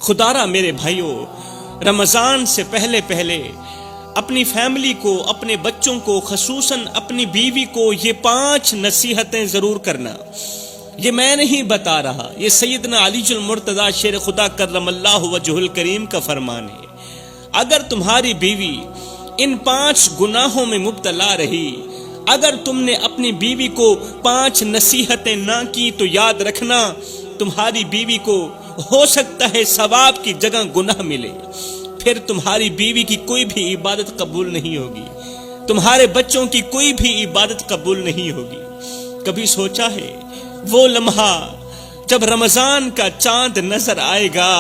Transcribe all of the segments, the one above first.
خدارا میرے بھائیوں، رمضان سے پہلے پہلے اپنی فیملی کو، اپنے بچوں کو، خصوصاً اپنی بیوی کو یہ 5 نصیحتیں ضرور کرنا۔ یہ میں نہیں بتا رہا، یہ سیدنا علی المرتضیٰ شیر خدا کرم اللہ وجہ الکریم کا فرمان ہے۔ اگر تمہاری بیوی ان 5 گناہوں میں مبتلا رہی، اگر تم نے اپنی بیوی کو 5 نصیحتیں نہ کی تو یاد رکھنا تمہاری بیوی کو ہو سکتا ہے ثواب کی جگہ گناہ ملے، پھر تمہاری بیوی کی کوئی بھی عبادت قبول نہیں ہوگی، تمہارے بچوں کی کوئی بھی عبادت قبول نہیں ہوگی۔ کبھی سوچا ہے وہ لمحہ جب رمضان کا چاند نظر آئے گا،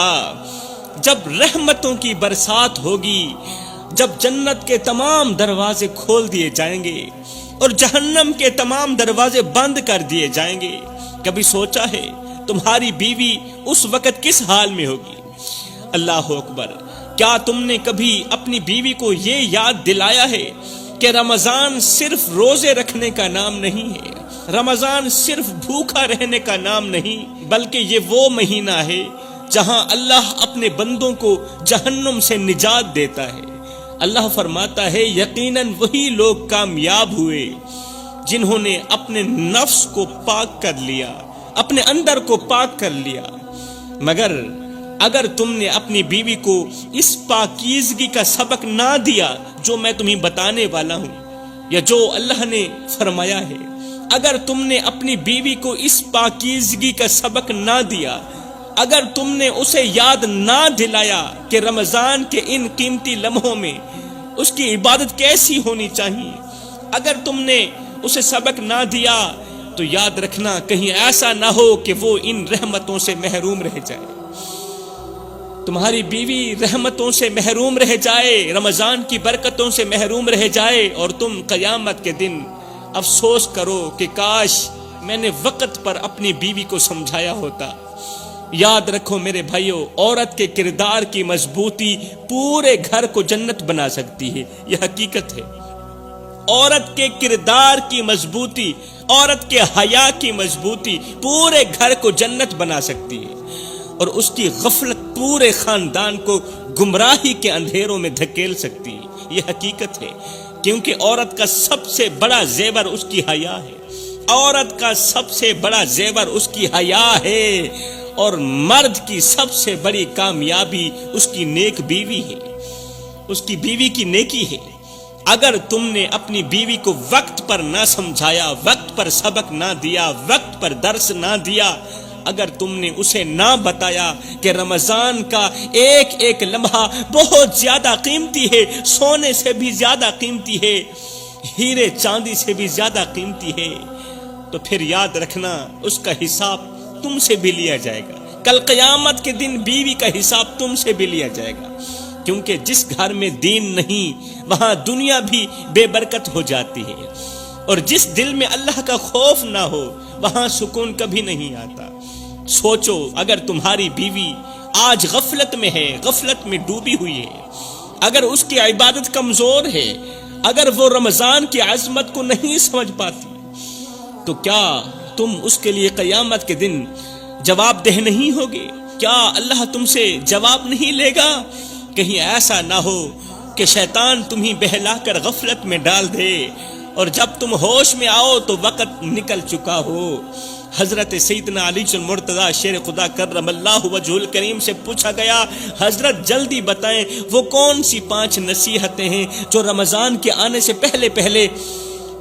جب رحمتوں کی برسات ہوگی، جب جنت کے تمام دروازے کھول دیے جائیں گے اور جہنم کے تمام دروازے بند کر دیے جائیں گے، کبھی سوچا ہے تمہاری بیوی اس وقت کس حال میں ہوگی؟ اللہ اکبر! کیا تم نے کبھی اپنی بیوی کو یہ یاد دلایا ہے کہ رمضان صرف روزے رکھنے کا نام نہیں ہے، رمضان صرف بھوکا رہنے کا نام نہیں، بلکہ یہ وہ مہینہ ہے جہاں اللہ اپنے بندوں کو جہنم سے نجات دیتا ہے۔ اللہ فرماتا ہے یقیناً وہی لوگ کامیاب ہوئے جنہوں نے اپنے نفس کو پاک کر لیا، اپنے اندر کو پاک کر لیا۔ مگر اگر تم نے اپنی بیوی کو اس پاکیزگی کا سبق نہ دیا جو میں تمہیں بتانے والا ہوں یا جو اللہ نے فرمایا ہے، اگر تم نے اپنی بیوی کو اس پاکیزگی کا سبق نہ دیا، اگر تم نے اسے یاد نہ دلایا کہ رمضان کے ان قیمتی لمحوں میں اس کی عبادت کیسی ہونی چاہیے، اگر تم نے اسے سبق نہ دیا تو یاد رکھنا کہیں ایسا نہ ہو کہ وہ ان رحمتوں سے محروم رہ جائے، تمہاری بیوی رحمتوں سے محروم رہ جائے، رمضان کی برکتوں سے محروم رہ جائے، اور تم قیامت کے دن افسوس کرو کہ کاش میں نے وقت پر اپنی بیوی کو سمجھایا ہوتا۔ یاد رکھو میرے بھائیوں، عورت کے کردار کی مضبوطی پورے گھر کو جنت بنا سکتی ہے، یہ حقیقت ہے۔ عورت کے کردار کی مضبوطی، عورت کے حیا کی مضبوطی پورے گھر کو جنت بنا سکتی ہے، اور اس کی غفلت پورے خاندان کو گمراہی کے اندھیروں میں دھکیل سکتی ہے، یہ حقیقت ہے۔ کیونکہ عورت کا سب سے بڑا زیور اس کی حیا ہے، عورت کا سب سے بڑا زیور اس کی حیا ہے، اور مرد کی سب سے بڑی کامیابی اس کی نیک بیوی ہے، اس کی بیوی کی نیکی ہے۔ اگر تم نے اپنی بیوی کو وقت پر نہ سمجھایا، وقت پر سبق نہ دیا، وقت پر درس نہ دیا، اگر تم نے اسے نہ بتایا کہ رمضان کا ایک ایک لمحہ بہت زیادہ قیمتی ہے، سونے سے بھی زیادہ قیمتی ہے، ہیرے چاندی سے بھی زیادہ قیمتی ہے، تو پھر یاد رکھنا اس کا حساب تم سے بھی لیا جائے گا۔ کل قیامت کے دن بیوی کا حساب تم سے بھی لیا جائے گا، کیونکہ جس گھر میں دین نہیں وہاں دنیا بھی بے برکت ہو جاتی ہے، اور جس دل میں اللہ کا خوف نہ ہو وہاں سکون کبھی نہیں آتا۔ سوچو اگر تمہاری بیوی آج غفلت میں ہے، غفلت میں ڈوبی ہوئی ہے، اگر اس کی عبادت کمزور ہے، اگر وہ رمضان کی عظمت کو نہیں سمجھ پاتی، تو کیا تم اس کے لیے قیامت کے دن جواب دہ نہیں ہوگے؟ کیا اللہ تم سے جواب نہیں لے گا؟ کہیں ایسا نہ ہو کہ شیطان تمہیں بہلا کر غفلت میں ڈال دے، اور جب تم ہوش میں آؤ تو وقت نکل چکا ہو۔ حضرت سیدنا علی المرتضیٰ شیر خدا کرم اللہ وجہ الکریم سے پوچھا گیا، حضرت جلدی بتائیں وہ کون سی 5 نصیحتیں ہیں جو رمضان کے آنے سے پہلے پہلے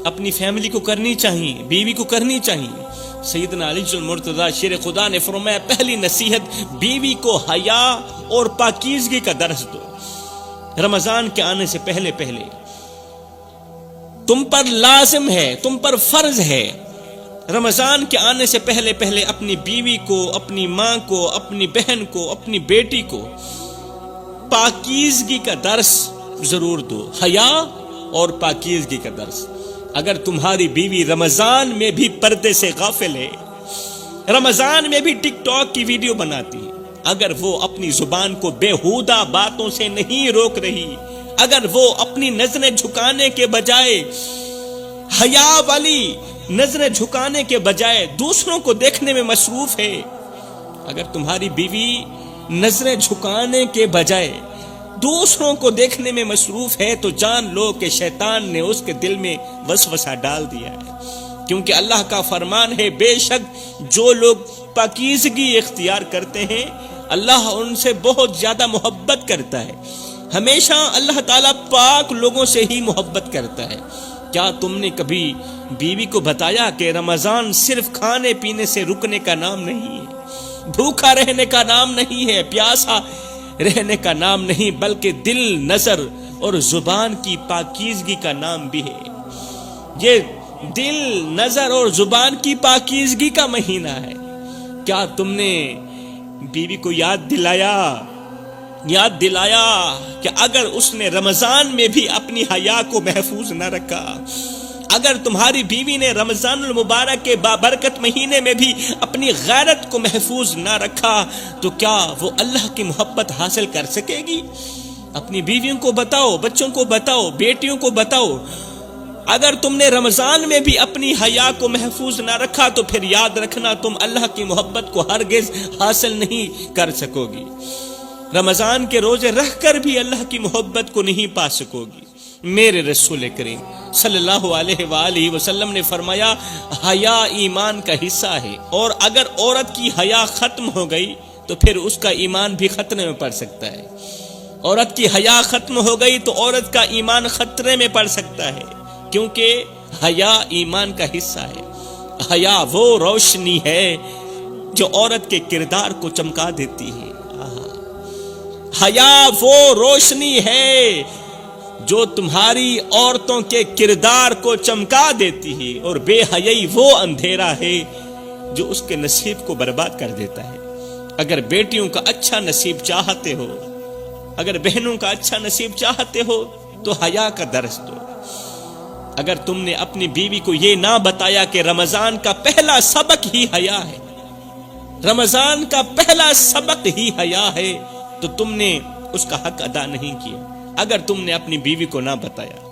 اپنی فیملی کو کرنی چاہیے، بیوی کو کرنی چاہیے؟ سیدنا علی المرتضیٰ شیر خدا نے فرمایا، پہلی نصیحت بیوی کو حیا اور پاکیزگی کا درس دو۔ رمضان کے آنے سے پہلے پہلے تم پر لازم ہے، تم پر فرض ہے، رمضان کے آنے سے پہلے پہلے اپنی بیوی کو، اپنی ماں کو، اپنی بہن کو، اپنی بیٹی کو پاکیزگی کا درس ضرور دو، حیا اور پاکیزگی کا درس۔ اگر تمہاری بیوی رمضان میں بھی پردے سے غافل ہے، رمضان میں بھی ٹک ٹاک کی ویڈیو بناتی ہے، اگر وہ اپنی زبان کو بیہودہ باتوں سے نہیں روک رہی، اگر وہ اپنی نظریں جھکانے کے بجائے، حیا والی نظریں جھکانے کے بجائے دوسروں کو دیکھنے میں مصروف ہے، اگر تمہاری بیوی نظریں جھکانے کے بجائے دوسروں کو دیکھنے میں مصروف ہے تو جان لو کہ شیطان نے اس کے دل میں وسوسہ ڈال دیا ہے، کیونکہ اللہ کا فرمان ہے بے شک جو لوگ پاکیزگی اختیار کرتے ہیں اللہ ان سے بہت زیادہ محبت کرتا ہے۔ ہمیشہ اللہ تعالیٰ پاک لوگوں سے ہی محبت کرتا ہے۔ کیا تم نے کبھی بیوی کو بتایا کہ رمضان صرف کھانے پینے سے رکنے کا نام نہیں ہے، بھوکا رہنے کا نام نہیں ہے، پیاسا رہنے کا نام نہیں، بلکہ دل، نظر اور زبان کی پاکیزگی کا نام بھی ہے۔ یہ دل، نظر اور زبان کی پاکیزگی کا مہینہ ہے۔ کیا تم نے بیوی کو یاد دلایا کہ اگر اس نے رمضان میں بھی اپنی حیا کو محفوظ نہ رکھا، اگر تمہاری بیوی نے رمضان المبارک کے بابرکت مہینے میں بھی اپنی غیرت کو محفوظ نہ رکھا تو کیا وہ اللہ کی محبت حاصل کر سکے گی؟ اپنی بیویوں کو بتاؤ، بچوں کو بتاؤ، بیٹیوں کو بتاؤ، اگر تم نے رمضان میں بھی اپنی حیا کو محفوظ نہ رکھا تو پھر یاد رکھنا تم اللہ کی محبت کو ہرگز حاصل نہیں کر سکو گی۔ رمضان کے روزے رکھ کر بھی اللہ کی محبت کو نہیں پا سکو گی۔ میرے رسول کریم صلی اللہ علیہ وآلہ وسلم نے فرمایا حیا ایمان کا حصہ ہے، اور اگر عورت کی حیا ختم ہو گئی تو پھر اس کا ایمان بھی خطرے میں پڑ سکتا ہے۔ عورت کی حیا ختم ہو گئی تو عورت کا ایمان خطرے میں پڑ سکتا ہے، کیونکہ حیا ایمان کا حصہ ہے۔ حیا وہ روشنی ہے جو عورت کے کردار کو چمکا دیتی ہے۔ حیا وہ روشنی ہے جو تمہاری عورتوں کے کردار کو چمکا دیتی ہے، اور بے حیائی وہ اندھیرا ہے جو اس کے نصیب کو برباد کر دیتا ہے۔ اگر بیٹیوں کا اچھا نصیب چاہتے ہو، اگر بہنوں کا اچھا نصیب چاہتے ہو تو حیا کا درس دو۔ اگر تم نے اپنی بیوی کو یہ نہ بتایا کہ رمضان کا پہلا سبق ہی حیا ہے، رمضان کا پہلا سبق ہی حیا ہے، تو تم نے اس کا حق ادا نہیں کیا۔ اگر تم نے اپنی بیوی کو نہ بتایا،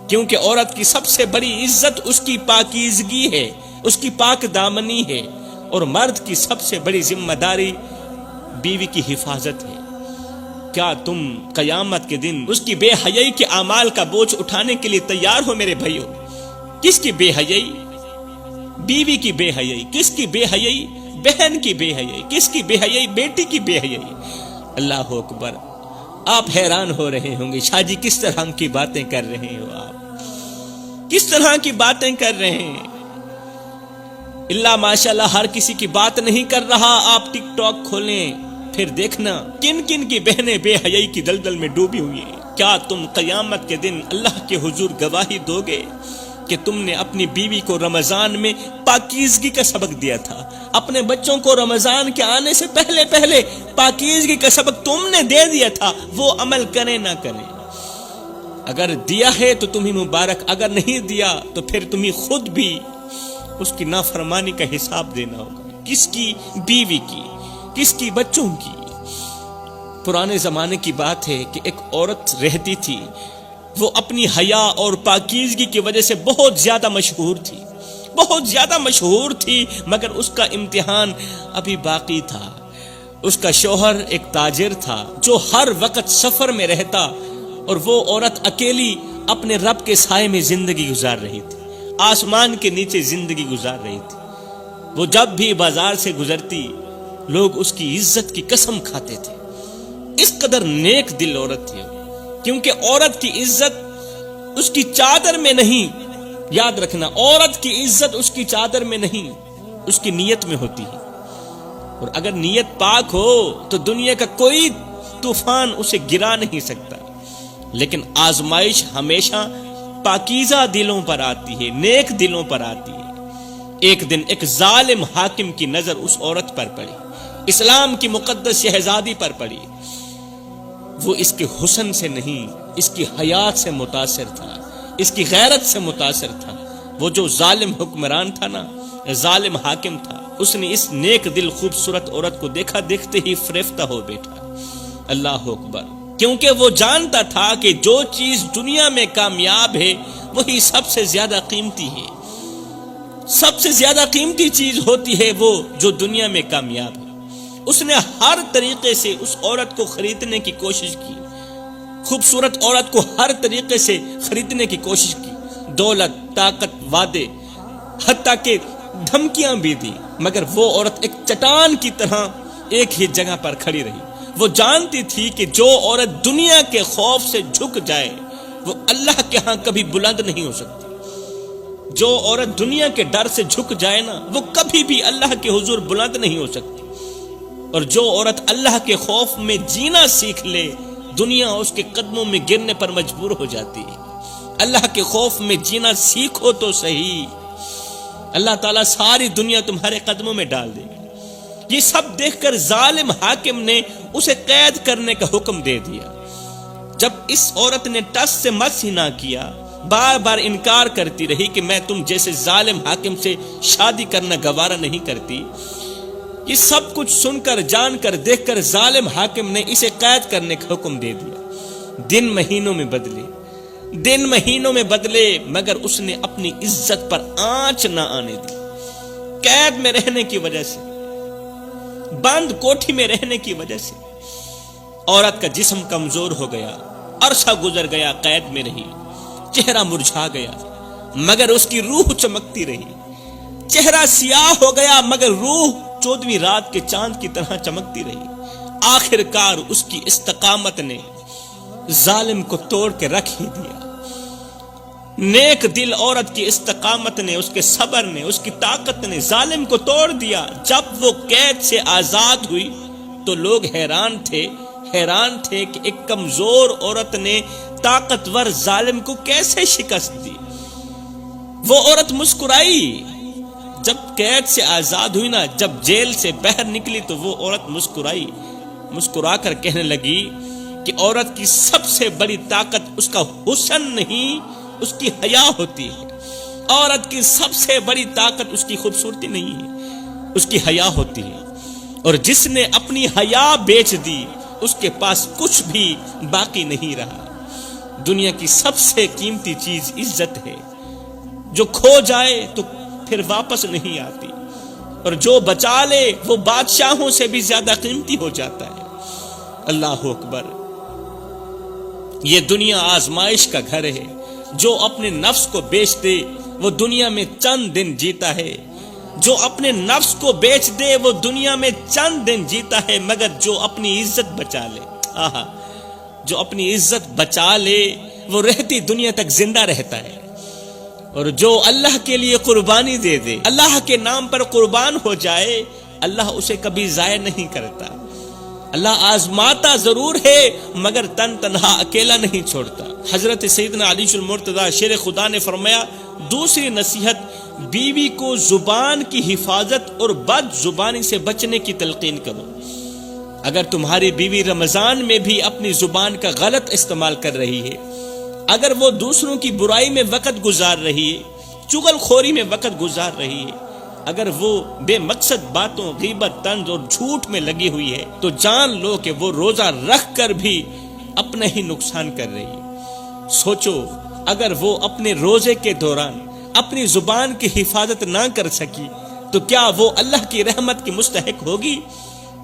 کیونکہ عورت کی سب سے بڑی عزت اس کی پاکیزگی ہے، اس کی پاک دامنی ہے، اور مرد کی سب سے بڑی ذمہ داری بیوی کی حفاظت ہے۔ کیا تم قیامت کے دن اس کی بے حیائی کے اعمال کا بوجھ اٹھانے کے لیے تیار ہو میرے بھائیو؟ کس کی بے حیائی؟ بیوی کی بے حیائی۔ کس کی بے حیائی؟ بہن کی بے حیائی۔ کس کی بے حیائی؟ بیٹی کی بے حیائی۔ اللہ اکبر! آپ حیران ہو رہے ہوں گے شاہ جی کس طرح کی باتیں کر رہے ہو، آپ کس طرح کی باتیں کر رہے ہیں۔ اللہ ماشاءاللہ ہر کسی کی بات نہیں کر رہا۔ آپ ٹک ٹاک کھولیں پھر دیکھنا کن کن کی بہنیں بے حیائی کی دلدل میں ڈوبی ہوئی ہیں۔ کیا تم قیامت کے دن اللہ کے حضور گواہی دو گے کہ تم نے اپنی بیوی کو رمضان میں پاکیزگی کا سبق دیا تھا، اپنے بچوں کو رمضان کے آنے سے پہلے پاکیزگی کا سبق تم نے دے دیا تھا، وہ عمل کریں نہ کریں؟ اگر دیا ہے تو تمہیں مبارک، اگر نہیں دیا تو پھر تمہیں خود بھی اس کی نافرمانی کا حساب دینا ہوگا۔ کس کی؟ بیوی کی۔ کس کی؟ بچوں کی۔ پرانے زمانے کی بات ہے کہ ایک عورت رہتی تھی، وہ اپنی حیا اور پاکیزگی کی وجہ سے بہت زیادہ مشہور تھی، مگر اس کا امتحان ابھی باقی تھا۔ اس کا شوہر ایک تاجر تھا جو ہر وقت سفر میں رہتا، اور وہ عورت اکیلی اپنے رب کے سائے میں زندگی گزار رہی تھی، آسمان کے نیچے زندگی گزار رہی تھی۔ وہ جب بھی بازار سے گزرتی لوگ اس کی عزت کی قسم کھاتے تھے، اس قدر نیک دل عورت تھی۔ کیونکہ عورت کی عزت اس کی چادر میں نہیں، یاد رکھنا، عورت کی عزت اس کی چادر میں نہیں، اس کی نیت میں ہوتی ہے۔ اور اگر نیت پاک ہو تو دنیا کا کوئی طوفان اسے گرا نہیں سکتا۔ لیکن آزمائش ہمیشہ پاکیزہ دلوں پر آتی ہے، نیک دلوں پر آتی ہے۔ ایک دن ایک ظالم حاکم کی نظر اس عورت پر پڑی، اسلام کی مقدس شہزادی پر پڑی۔ وہ اس کے حسن سے نہیں، اس کی حیات سے متاثر تھا، اس کی غیرت سے متاثر تھا۔ وہ جو ظالم حکمران تھا نا، ظالم حاکم تھا، اس نے اس نیک دل خوبصورت عورت کو دیکھا، دیکھتے ہی فریفتہ ہو بیٹھا۔ اللہ اکبر! کیونکہ وہ جانتا تھا کہ جو چیز دنیا میں کامیاب ہے وہی سب سے زیادہ قیمتی ہے۔ سب سے زیادہ قیمتی چیز ہوتی ہے وہ جو دنیا میں کامیاب ہے۔ اس نے ہر طریقے سے اس عورت کو خریدنے کی کوشش کی، خوبصورت عورت کو ہر طریقے سے خریدنے کی کوشش کی، دولت، طاقت، وعدے، حتیٰ کہ دھمکیاں بھی دی، مگر وہ عورت ایک چٹان کی طرح ایک ہی جگہ پر کھڑی رہی۔ وہ جانتی تھی کہ جو عورت دنیا کے خوف سے جھک جائے وہ اللہ کے ہاں کبھی بلند نہیں ہو سکتی۔ جو عورت دنیا کے ڈر سے جھک جائے نا، وہ کبھی بھی اللہ کے حضور بلند نہیں ہو سکتی۔ اور جو عورت اللہ کے خوف میں جینا سیکھ لے، دنیا اس کے قدموں میں گرنے پر مجبور ہو جاتی ہے۔ اللہ کے خوف میں جینا سیکھو تو صحیح، اللہ تعالیٰ ساری دنیا تمہارے قدموں میں ڈال دے گی۔ یہ سب دیکھ کر ظالم حاکم نے اسے قید کرنے کا حکم دے دیا۔ جب اس عورت نے ٹس سے مس ہی نہ کیا، بار بار انکار کرتی رہی کہ میں تم جیسے ظالم حاکم سے شادی کرنا گوارا نہیں کرتی، یہ سب کچھ سن کر، جان کر، دیکھ کر ظالم حاکم نے اسے قید کرنے کا حکم دے دیا۔ دن مہینوں میں بدلے مگر اس نے اپنی عزت پر آنچ نہ آنے دی۔ قید میں رہنے کی وجہ سے، بند کوٹھی میں رہنے کی وجہ سے عورت کا جسم کمزور ہو گیا، عرصہ گزر گیا، قید میں رہی، چہرہ مرجھا گیا مگر اس کی روح چمکتی رہی، چہرہ سیاہ ہو گیا مگر روح 14ویں رات کے چاند کی طرح چمکتی رہی۔ آخر کار اس کی استقامت نے ظالم کو توڑ کے رکھ ہی دیا۔ نیک دل عورت کی استقامت نے، اس کے صبر نے، اس کی طاقت نے ظالم کو توڑ دیا۔ جب وہ قید سے آزاد ہوئی تو لوگ حیران تھے کہ ایک کمزور عورت نے طاقتور ظالم کو کیسے شکست دی۔ وہ عورت مسکرائی جب قید سے آزاد ہوئی نا، جب جیل سے باہر نکلی تو وہ عورت مسکرا کر کہنے لگی کہ عورت کی سب سے بڑی طاقت اس کا حسن نہیں، اس کی حیا ہوتی ہے۔ عورت کی سب سے بڑی طاقت اس کی خوبصورتی نہیں ہے، اس کی حیا ہوتی ہے۔ اور جس نے اپنی حیا بیچ دی اس کے پاس کچھ بھی باقی نہیں رہا۔ دنیا کی سب سے قیمتی چیز عزت ہے، جو کھو جائے تو پھر واپس نہیں آتی، اور جو بچا لے وہ بادشاہوں سے بھی زیادہ قیمتی ہو جاتا ہے۔ اللہ اکبر۔ یہ دنیا آزمائش کا گھر ہے۔ جو اپنے نفس کو بیچ دے وہ دنیا میں چند دن جیتا ہے، جو اپنے نفس کو بیچ دے وہ دنیا میں چند دن جیتا ہے، مگر جو اپنی عزت بچا لے، جو اپنی عزت بچا لے وہ رہتی دنیا تک زندہ رہتا ہے۔ اور جو اللہ کے لیے قربانی دے دے، اللہ کے نام پر قربان ہو جائے، اللہ اسے کبھی ضائع نہیں کرتا۔ اللہ آزماتا ضرور ہے مگر تنہا اکیلا نہیں چھوڑتا۔ حضرت سیدنا علی المرتضیٰ شیر خدا نے فرمایا، دوسری نصیحت، بیوی کو زبان کی حفاظت اور بد زبانی سے بچنے کی تلقین کرو۔ اگر تمہاری بیوی رمضان میں بھی اپنی زبان کا غلط استعمال کر رہی ہے، اگر وہ دوسروں کی برائی میں وقت گزار رہی ہے، چغل خوری میں وقت گزار رہی ہے، اگر وہ بے مقصد باتوں، غیبت، طنز اور جھوٹ میں لگی ہوئی ہے، تو جان لو کہ وہ روزہ رکھ کر بھی اپنا ہی نقصان کر رہی ہے۔ سوچو، اگر وہ اپنے روزے کے دوران اپنی زبان کی حفاظت نہ کر سکی تو کیا وہ اللہ کی رحمت کی مستحق ہوگی؟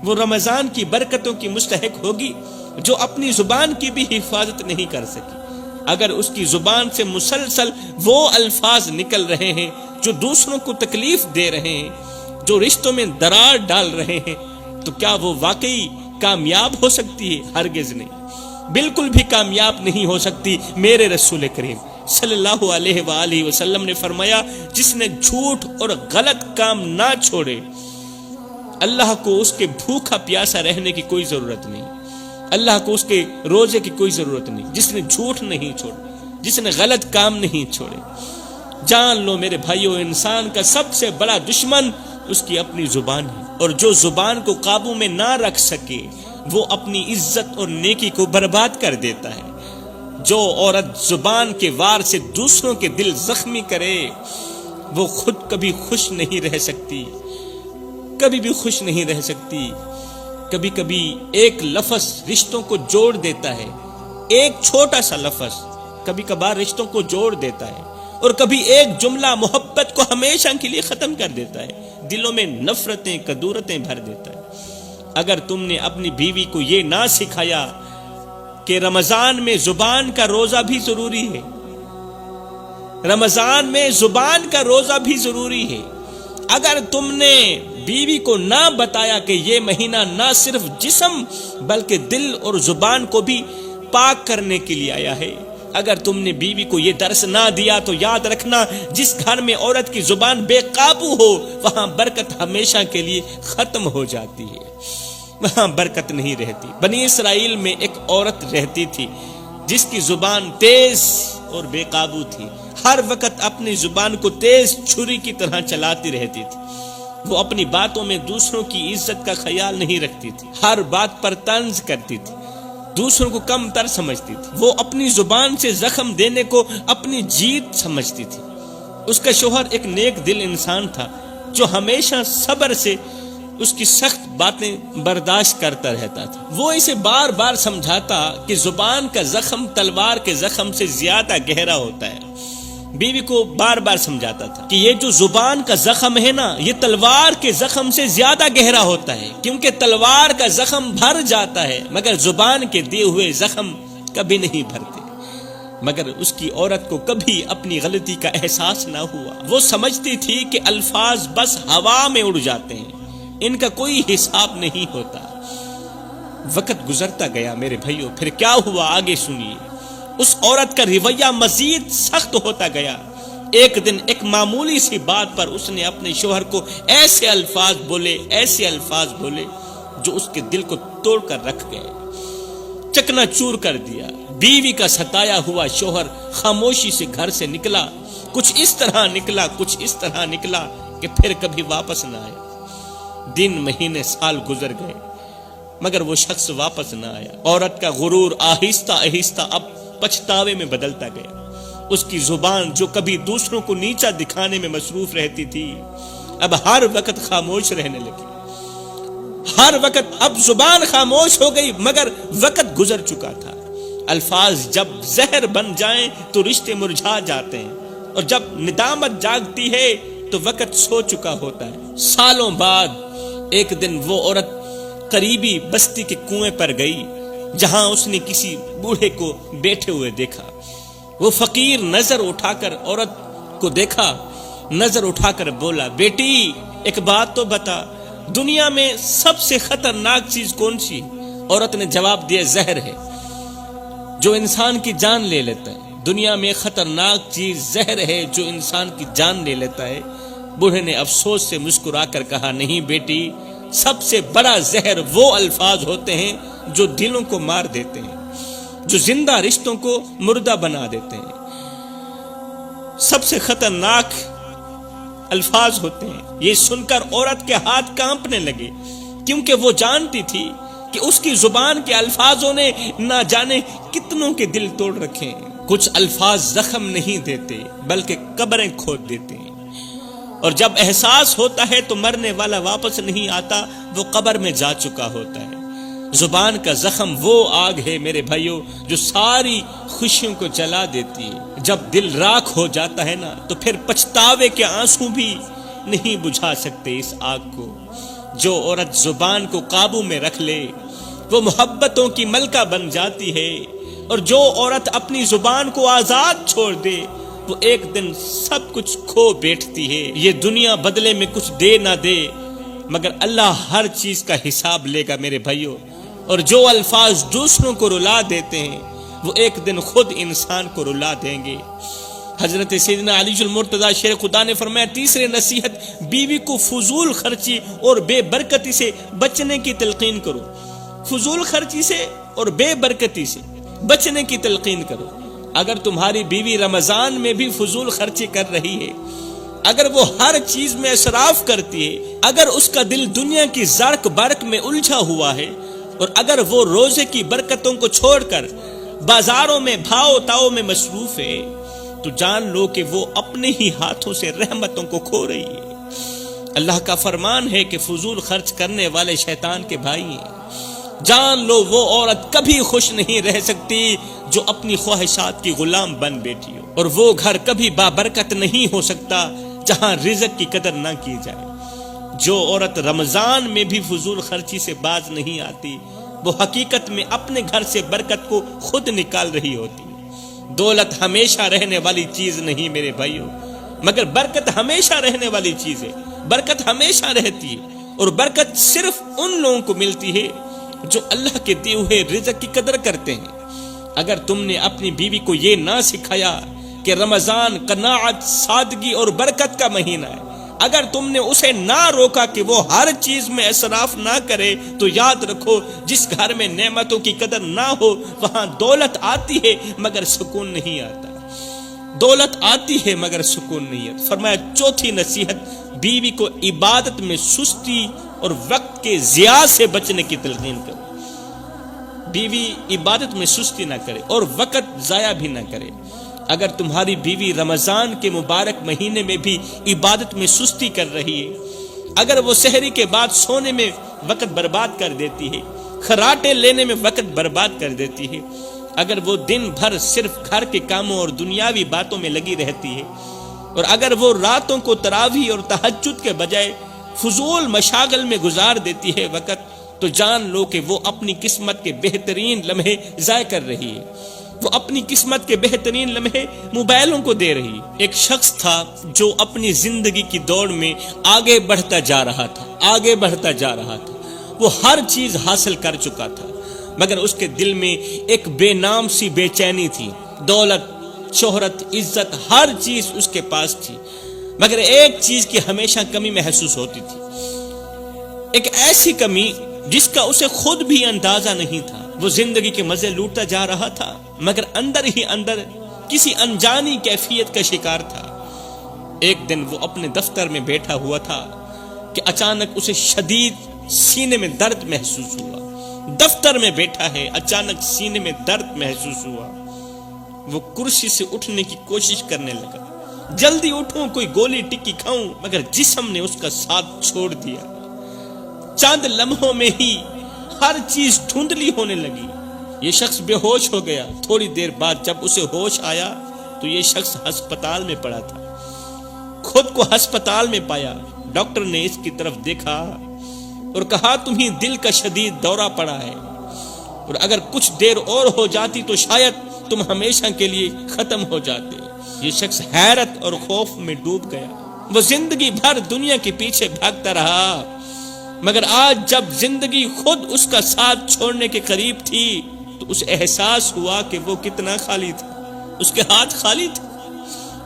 وہ رمضان کی برکتوں کی مستحق ہوگی جو اپنی زبان کی بھی حفاظت نہیں کر سکی؟ اگر اس کی زبان سے مسلسل وہ الفاظ نکل رہے ہیں جو دوسروں کو تکلیف دے رہے ہیں، جو رشتوں میں درار ڈال رہے ہیں، تو کیا وہ واقعی کامیاب ہو سکتی ہے؟ ہرگز نہیں، بالکل بھی کامیاب نہیں ہو سکتی۔ میرے رسول کریم صلی اللہ علیہ وآلہ وسلم نے فرمایا، جس نے جھوٹ اور غلط کام نہ چھوڑے، اللہ کو اس کے بھوکا پیاسا رہنے کی کوئی ضرورت نہیں، اللہ کو اس کے روزے کی کوئی ضرورت نہیں۔ جس نے جھوٹ نہیں چھوڑا، جس نے غلط کام نہیں چھوڑے، جان لو میرے بھائیو، انسان کا سب سے بڑا دشمن اس کی اپنی زبان ہے، اور جو زبان کو قابو میں نہ رکھ سکے وہ اپنی عزت اور نیکی کو برباد کر دیتا ہے۔ جو عورت زبان کے وار سے دوسروں کے دل زخمی کرے وہ خود کبھی خوش نہیں رہ سکتی، کبھی بھی خوش نہیں رہ سکتی۔ کبھی کبھی ایک لفظ رشتوں کو جوڑ دیتا ہے، ایک چھوٹا سا لفظ کبھی کبھار رشتوں کو جوڑ دیتا ہے، اور کبھی ایک جملہ محبت کو ہمیشہ کے لیے ختم کر دیتا ہے، دلوں میں نفرتیں، کدورتیں بھر دیتا ہے۔ اگر تم نے اپنی بیوی کو یہ نہ سکھایا کہ رمضان میں زبان کا روزہ بھی ضروری ہے، رمضان میں زبان کا روزہ بھی ضروری ہے، اگر تم نے بیوی کو نہ بتایا کہ یہ مہینہ نہ صرف جسم بلکہ دل اور زبان کو بھی پاک کرنے کے لیے آیا ہے، اگر تم نے بیوی کو یہ درس نہ دیا تو یاد رکھنا جس گھر میں عورت کی زبان بے قابو ہو وہاں برکت ہمیشہ کے لیے ختم ہو جاتی ہے، وہاں برکت نہیں رہتی۔ بنی اسرائیل میں ایک عورت رہتی تھی جس کی زبان تیز اور بے قابو تھی، ہر وقت اپنی زبان کو تیز چھری کی طرح چلاتی رہتی تھی۔ وہ اپنی باتوں میں دوسروں کی عزت کا خیال نہیں رکھتی تھی، ہر بات پر طنز کرتی تھی، دوسروں کو کم تر سمجھتی تھی، وہ اپنی زبان سے زخم دینے کو اپنی جیت سمجھتی تھی۔ اس کا شوہر ایک نیک دل انسان تھا جو ہمیشہ صبر سے اس کی سخت باتیں برداشت کرتا رہتا تھا۔ وہ اسے بار بار سمجھاتا کہ زبان کا زخم تلوار کے زخم سے زیادہ گہرا ہوتا ہے، بیوی کو بار بار سمجھاتا تھا کہ یہ جو زبان کا زخم ہے نا یہ تلوار کے زخم سے زیادہ گہرا ہوتا ہے، کیونکہ تلوار کا زخم بھر جاتا ہے مگر زبان کے دیے ہوئے زخم کبھی نہیں بھرتے۔ مگر اس کی عورت کو کبھی اپنی غلطی کا احساس نہ ہوا، وہ سمجھتی تھی کہ الفاظ بس ہوا میں اڑ جاتے ہیں، ان کا کوئی حساب نہیں ہوتا۔ وقت گزرتا گیا میرے بھائیوں، پھر کیا ہوا آگے سنیے۔ اس عورت کا رویہ مزید سخت ہوتا گیا۔ ایک دن ایک معمولی سی بات پر اس نے اپنے شوہر کو ایسے الفاظ بولے جو اس کے دل کو توڑ کر رکھ گئے، چکنا چور کر دیا۔ بیوی کا ستایا ہوا شوہر خاموشی سے گھر سے نکلا، کچھ اس طرح نکلا کہ پھر کبھی واپس نہ آیا۔ دن مہینے سال گزر گئے مگر وہ شخص واپس نہ آیا۔ عورت کا غرور آہستہ آہستہ اب پچھتاوے میں بدلتا گیا۔ اس کی زبان جو کبھی دوسروں کو نیچا دکھانے میں مصروف رہتی تھی اب ہر وقت خاموش رہنے لگی، ہر وقت اب زبان خاموش ہو گئی مگر وقت گزر چکا تھا۔ الفاظ جب زہر بن جائیں تو رشتے مرجھا جاتے ہیں، اور جب ندامت جاگتی ہے تو وقت سو چکا ہوتا ہے۔ سالوں بعد ایک دن وہ عورت قریبی بستی کے کنویں پر گئی جہاں اس نے کسی بوڑھے کو بیٹھے ہوئے دیکھا۔ وہ فقیر نظر اٹھا کر عورت کو دیکھا، نظر اٹھا کر بولا، بیٹی ایک بات تو بتا، دنیا میں سب سے خطرناک چیز کون سی؟ عورت نے جواب دیا، زہر ہے جو انسان کی جان لے لیتا ہے۔ دنیا میں خطرناک چیز زہر ہے جو انسان کی جان لے لیتا ہے۔ بوڑھے نے افسوس سے مسکرا کر کہا، نہیں بیٹی، سب سے بڑا زہر وہ الفاظ ہوتے ہیں جو دلوں کو مار دیتے ہیں، جو زندہ رشتوں کو مردہ بنا دیتے ہیں۔ سب سے خطرناک الفاظ ہوتے ہیں۔ یہ سن کر عورت کے ہاتھ کانپنے لگے، کیونکہ وہ جانتی تھی کہ اس کی زبان کے الفاظوں نے نہ جانے کتنوں کے دل توڑ رکھے ہیں۔ کچھ الفاظ زخم نہیں دیتے بلکہ قبریں کھود دیتے ہیں، اور جب احساس ہوتا ہے تو مرنے والا واپس نہیں آتا، وہ قبر میں جا چکا ہوتا ہے۔ زبان کا زخم وہ آگ ہے میرے بھائیوں جو ساری خوشیوں کو جلا دیتی ہے۔ جب دل راکھ ہو جاتا ہے نا تو پھر پچھتاوے کے آنسو بھی نہیں بجھا سکتے اس آگ کو۔ جو عورت زبان کو قابو میں رکھ لے وہ محبتوں کی ملکہ بن جاتی ہے، اور جو عورت اپنی زبان کو آزاد چھوڑ دے وہ ایک دن سب کچھ کھو بیٹھتی ہے۔ یہ دنیا بدلے میں کچھ دے نہ دے مگر اللہ ہر چیز کا حساب لے گا میرے بھائیوں، اور جو الفاظ دوسروں کو رلا دیتے ہیں وہ ایک دن خود انسان کو رلا دیں گے۔ حضرت سیدنا علی المرتضی شیر خدا نے فرمایا، تیسری نصیحت، بیوی کو فضول خرچی اور بے برکتی سے بچنے کی تلقین کرو۔ فضول خرچی سے اور بے برکتی سے بچنے کی تلقین کرو۔ اگر تمہاری بیوی رمضان میں بھی فضول خرچی کر رہی ہے، اگر وہ ہر چیز میں اسراف کرتی ہے، اگر اس کا دل دنیا کی زرق برق میں الجھا ہوا ہے، اور اگر وہ روزے کی برکتوں کو چھوڑ کر بازاروں میں بھاؤ تاؤ میں مصروف ہے، تو جان لو کہ وہ اپنے ہی ہاتھوں سے رحمتوں کو کھو رہی ہے۔ اللہ کا فرمان ہے کہ فضول خرچ کرنے والے شیطان کے بھائی ہیں۔ جان لو وہ عورت کبھی خوش نہیں رہ سکتی جو اپنی خواہشات کی غلام بن بیٹھی ہو، اور وہ گھر کبھی بابرکت نہیں ہو سکتا جہاں رزق کی قدر نہ کی جائے۔ جو عورت رمضان میں بھی فضول خرچی سے باز نہیں آتی وہ حقیقت میں اپنے گھر سے برکت کو خود نکال رہی ہوتی. دولت ہمیشہ رہنے والی چیز نہیں میرے بھائیو، مگر برکت ہمیشہ رہنے والی چیز ہے. برکت ہمیشہ رہتی ہے، اور برکت صرف ان لوگوں کو ملتی ہے جو اللہ کے دیے ہوئے رزق کی قدر کرتے ہیں. اگر تم نے اپنی بیوی کو یہ نہ سکھایا کہ رمضان قناعت، سادگی اور برکت کا مہینہ ہے، اگر تم نے اسے نہ روکا کہ وہ ہر چیز میں اسراف نہ کرے، تو یاد رکھو جس گھر میں نعمتوں کی قدر نہ ہو وہاں دولت آتی ہے مگر سکون نہیں آتا. دولت آتی ہے مگر سکون نہیں آتا. فرمایا چوتھی نصیحت، بیوی کو عبادت میں سستی اور وقت کے ضیاع سے بچنے کی تلقین کرو. بیوی عبادت میں سستی نہ کرے اور وقت ضائع بھی نہ کرے. اگر تمہاری بیوی رمضان کے مبارک مہینے میں بھی عبادت میں سستی کر رہی ہے، اگر وہ سحری کے بعد سونے میں وقت برباد کر دیتی ہے، خراٹے لینے میں وقت برباد کر دیتی ہے، اگر وہ دن بھر صرف گھر کے کاموں اور دنیاوی باتوں میں لگی رہتی ہے، اور اگر وہ راتوں کو تراویح اور تہجد کے بجائے فضول مشاغل میں گزار دیتی ہے وقت، تو جان لو کہ وہ اپنی قسمت کے بہترین لمحے ضائع کر رہی ہے. وہ اپنی قسمت کے بہترین لمحے موبائلوں کو دے رہی. ایک شخص تھا جو اپنی زندگی کی دوڑ میں آگے بڑھتا جا رہا تھا. وہ ہر چیز حاصل کر چکا تھا، مگر اس کے دل میں ایک بے نام سی بے چینی تھی. دولت، شہرت، عزت، ہر چیز اس کے پاس تھی، مگر ایک چیز کی ہمیشہ کمی محسوس ہوتی تھی. ایک ایسی کمی جس کا اسے خود بھی اندازہ نہیں تھا. وہ زندگی کے مزے لوٹتا جا رہا تھا، مگر اندر ہی اندر کسی انجانی کیفیت کا شکار تھا. ایک دن وہ اپنے دفتر میں بیٹھا ہوا تھا کہ اچانک اسے شدید سینے میں درد محسوس ہوا. دفتر میں بیٹھا ہے، اچانک سینے میں درد محسوس ہوا. وہ کرسی سے اٹھنے کی کوشش کرنے لگا. جلدی اٹھوں، کوئی گولی ٹکی کھاؤں، مگر جسم نے اس کا ساتھ چھوڑ دیا. چند لمحوں میں ہی ہر چیز دھندلی ہونے لگی. یہ شخص بے ہوش ہو گیا. تھوڑی دیر بعد جب اسے ہوش آیا تو یہ شخص ہسپتال میں پڑا تھا. خود کو ہسپتال میں پایا. ڈاکٹر نے اس کی طرف دیکھا اور کہا تمہیں دل کا شدید دورہ پڑا ہے، اور اگر کچھ دیر اور ہو جاتی تو شاید تم ہمیشہ کے لیے ختم ہو جاتے. یہ شخص حیرت اور خوف میں ڈوب گیا. وہ زندگی بھر دنیا کے پیچھے بھاگتا رہا، مگر آج جب زندگی خود اس کا ساتھ چھوڑنے کے قریب تھی تو اسے احساس ہوا کہ وہ کتنا خالی تھا. اس کے ہاتھ خالی تھے.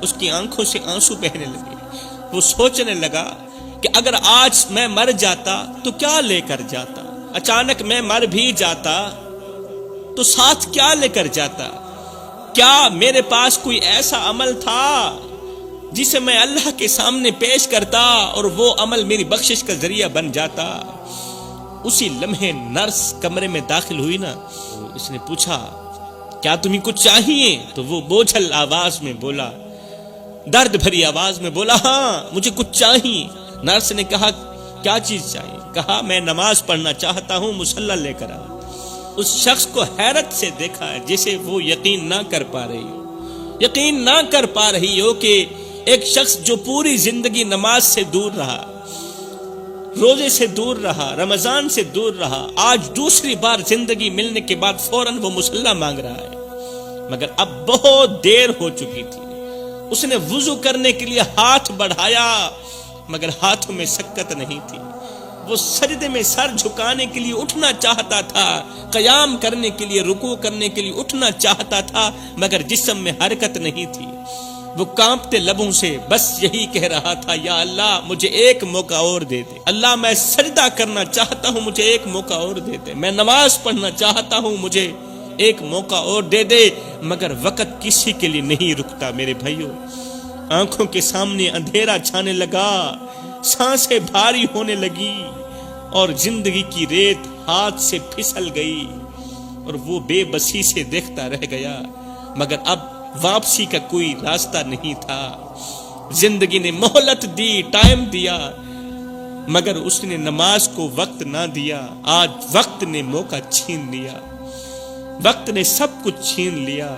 اس کی آنکھوں سے آنسو بہنے لگے. وہ سوچنے لگا کہ اگر آج میں مر جاتا تو کیا لے کر جاتا. اچانک میں مر بھی جاتا تو ساتھ کیا لے کر جاتا. کیا میرے پاس کوئی ایسا عمل تھا جسے میں اللہ کے سامنے پیش کرتا اور وہ عمل میری بخشش کا ذریعہ بن جاتا. اسی لمحے نرس کمرے میں داخل ہوئی نا. اس نے پوچھا کیا تمہیں کچھ چاہیے؟ تو وہ بوجھل آواز میں بولا، درد بھری آواز میں بولا، ہاں مجھے کچھ چاہیے. نرس نے کہا کیا چیز چاہیے؟ کہا میں نماز پڑھنا چاہتا ہوں، مصلی لے کر آ. اس شخص کو حیرت سے دیکھا جسے وہ یقین نہ کر پا رہی ہو کہ ایک شخص جو پوری زندگی نماز سے دور رہا، روزے سے دور رہا، رمضان سے دور رہا، آج دوسری بار زندگی ملنے کے بعد فوراً وہ مصلی مانگ رہا ہے. مگر اب بہت دیر ہو چکی تھی. اس نے وضو کرنے کے لیے ہاتھ بڑھایا مگر ہاتھوں میں سکت نہیں تھی. وہ سجدے میں سر جھکانے کے لیے اٹھنا چاہتا تھا، قیام کرنے کے لیے، رکوع کرنے کے لیے اٹھنا چاہتا تھا، مگر جسم میں حرکت نہیں تھی. وہ کانپتے لبوں سے بس یہی کہہ رہا تھا، یا اللہ مجھے ایک موقع اور دے دے. اللہ میں سجدہ کرنا چاہتا ہوں، مجھے ایک موقع اور دے دے. میں نماز پڑھنا چاہتا ہوں، مجھے ایک موقع اور دے دے. مگر وقت کسی کے لیے نہیں رکتا میرے بھائیوں. آنکھوں کے سامنے اندھیرا چھانے لگا، سانسیں بھاری ہونے لگی اور زندگی کی ریت ہاتھ سے پھسل گئی اور وہ بے بسی سے دیکھتا رہ گیا. مگر اب واپسی کا کوئی راستہ نہیں تھا. زندگی نے مہلت دی، ٹائم دیا، مگر اس نے نماز کو وقت نہ دیا. آج وقت نے موقع چھین لیا، وقت نے سب کچھ چھین لیا.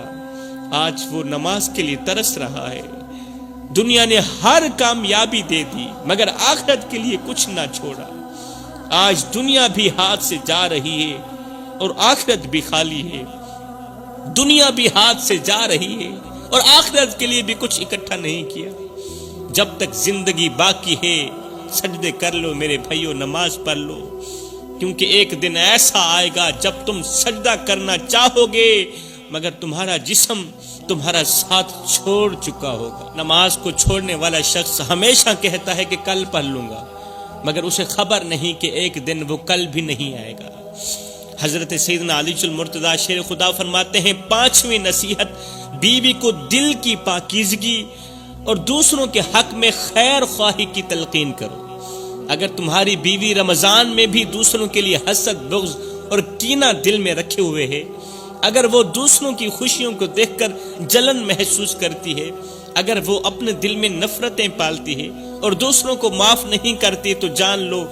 آج وہ نماز کے لیے ترس رہا ہے، دنیا نے ہر کامیابی دے دی مگر آخرت کے لیے کچھ نہ چھوڑا۔ آج دنیا بھی ہاتھ سے جا رہی ہے اور آخرت بھی خالی ہے۔ دنیا بھی ہاتھ سے جا رہی ہے اور آخرت کے لیے بھی کچھ اکٹھا نہیں کیا۔ جب تک زندگی باقی ہے سجدے کر لو میرے بھائیو، نماز پڑھ لو، کیونکہ ایک دن ایسا آئے گا جب تم سجدہ کرنا چاہو گے مگر تمہارا جسم تمہارا ساتھ چھوڑ چکا ہوگا۔ نماز کو چھوڑنے والا شخص ہمیشہ کہتا ہے کہ کل پڑھ لوں گا، مگر اسے خبر نہیں کہ ایک دن وہ کل بھی نہیں آئے گا۔ حضرت سیدنا علی المرتضیٰ شیر خدا فرماتے ہیں، پانچویں نصیحت، بیوی کو دل کی پاکیزگی اور دوسروں کے حق میں خیر خواہی کی تلقین کرو۔ اگر تمہاری بیوی رمضان میں بھی دوسروں کے لیے حسد، بغض اور کینہ دل میں رکھے ہوئے ہے، اگر وہ دوسروں کی خوشیوں کو دیکھ کر جلن محسوس کرتی ہے، اگر وہ اپنے دل میں نفرتیں پالتی ہے اور دوسروں کو معاف نہیں کرتی، تو جان لو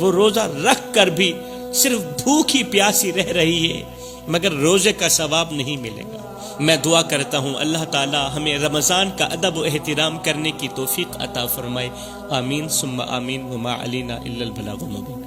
وہ روزہ رکھ کر بھی صرف بھوکی پیاسی رہ رہی ہے مگر روزے کا ثواب نہیں ملے گا۔ میں دعا کرتا ہوں اللہ تعالی ہمیں رمضان کا ادب و احترام کرنے کی توفیق عطا فرمائے۔ آمین ثم آمین، وما علینا الا البلاغ المبین۔